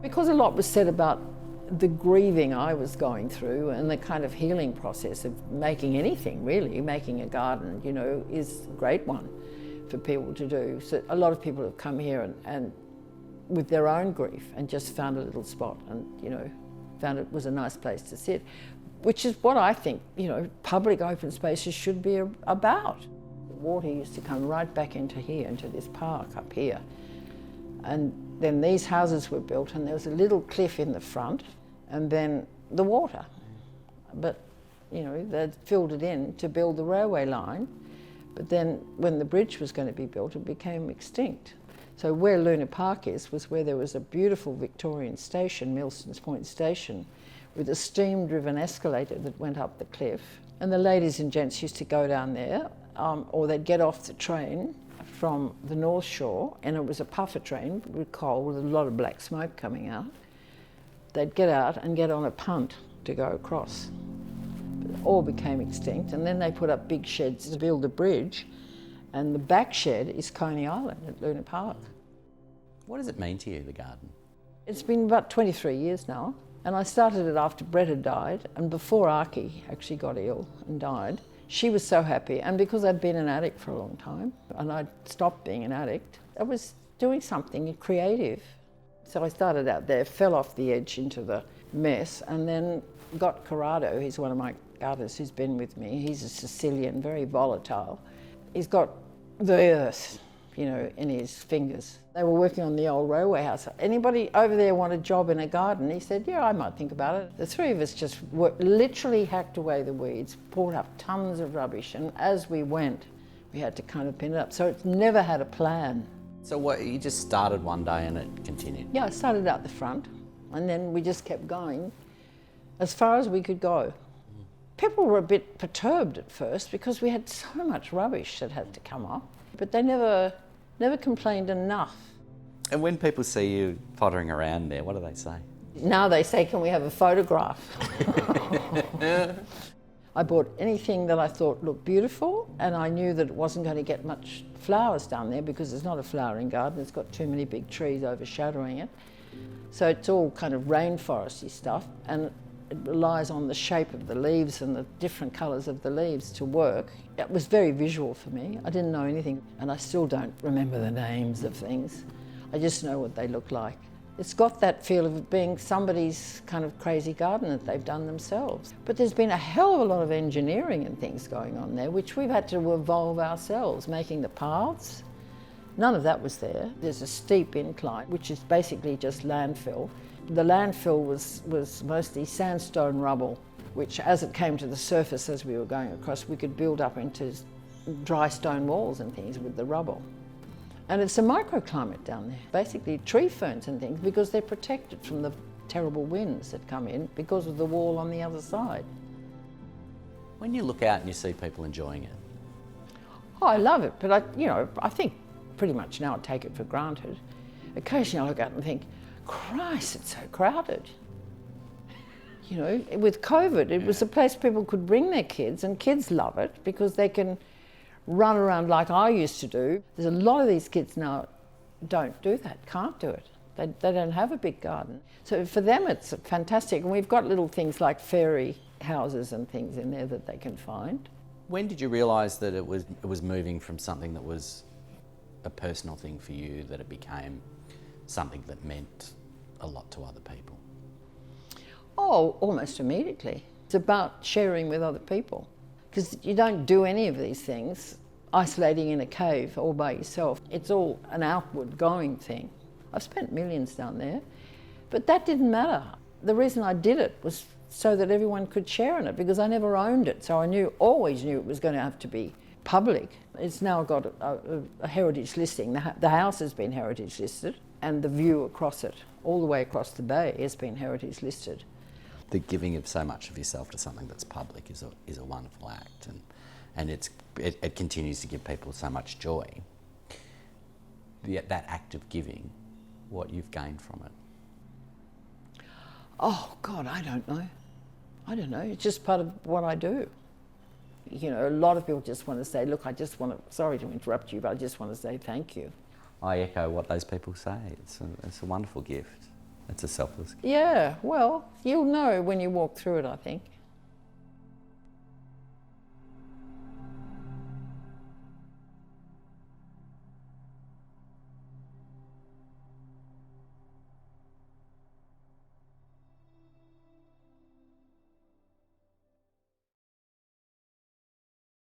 Because a lot was said about the grieving I was going through and the kind of healing process of making anything, really, making a garden, you know, is a great one for people to do. So a lot of people have come here and with their own grief and just found a little spot and, you know, found it was a nice place to sit, which is what I think, you know, public open spaces should be about. The water used to come right back into here, into this park up here. And then these houses were built and there was a little cliff in the front and then the water. But, you know, they'd filled it in to build the railway line. But then when the bridge was going to be built, it became extinct. So where Luna Park is was where there was a beautiful Victorian station, Milsons Point Station, with a steam-driven escalator that went up the cliff. And the ladies and gents used to go down there, or they'd get off the train from the North Shore, and it was a puffer train with coal with a lot of black smoke coming out. They'd get out and get on a punt to go across. But it all became extinct, and then they put up big sheds to build the bridge, and the back shed is Coney Island at Luna Park. What does it mean to you, the garden? It's been about 23 years now, and I started it after Brett had died, and before Archie actually got ill and died. She was so happy, and because I'd been an addict for a long time, and I'd stopped being an addict, I was doing something creative. So I started out there, fell off the edge into the mess, and then got Corrado, he's one of my artists who's been with me. He's a Sicilian, very volatile. He's got the earth, you know, in his fingers. They were working on the old railway house. Anybody over there want a job in a garden? He said, yeah, I might think about it. The three of us just literally hacked away the weeds, poured up tons of rubbish, and as we went, we had to kind of pin it up. So it's never had a plan. So what, you just started one day and it continued? Yeah, I started out the front, and then we just kept going as far as we could go. People were a bit perturbed at first because we had so much rubbish that had to come up, but they never complained enough. And when people see you pottering around there, what do they say? Now they say, can we have a photograph? I bought anything that I thought looked beautiful, and I knew that it wasn't going to get much flowers down there because it's not a flowering garden, it's got too many big trees overshadowing it. So it's all kind of rainforesty stuff, and it relies on the shape of the leaves and the different colours of the leaves to work. It was very visual for me. I didn't know anything, and I still don't remember the names of things. I just know what they look like. It's got that feel of it being somebody's kind of crazy garden that they've done themselves. But there's been a hell of a lot of engineering and things going on there, which we've had to evolve ourselves, making the paths. None of that was there. There's a steep incline, which is basically just landfill. The landfill was mostly sandstone rubble, which as it came to the surface as we were going across, we could build up into dry stone walls and things with the rubble. And it's a microclimate down there, basically tree ferns and things, because they're protected from the terrible winds that come in because of the wall on the other side. When you look out and you see people enjoying it? Oh, I love it, but I think pretty much now I take it for granted. Occasionally I look out and think, Christ, it's so crowded. You know, with COVID, it was a place people could bring their kids, and kids love it because they can run around like I used to do. There's a lot of these kids now don't do that, can't do it. They don't have a big garden. So for them it's fantastic, and we've got little things like fairy houses and things in there that they can find. When did you realise that it was moving from something that was a personal thing for you, that it became something that meant a lot to other people? Oh, almost immediately. It's about sharing with other people. Because you don't do any of these things isolating in a cave all by yourself. It's all an outward going thing. I've spent millions down there, but that didn't matter. The reason I did it was so that everyone could share in it, because I never owned it, so I always knew it was going to have to be public. It's now got a heritage listing. The house has been heritage listed, and the view across it, all the way across the bay, has been heritage listed. The giving of so much of yourself to something that's public is a wonderful act, and it continues to give people so much joy. That act of giving, what you've gained from it? Oh God, I don't know. It's just part of what I do. You know, a lot of people just want to say, look, sorry to interrupt you, but I just want to say thank you. I echo what those people say. It's a wonderful gift. It's a selfless. Yeah, well, you'll know when you walk through it, I think.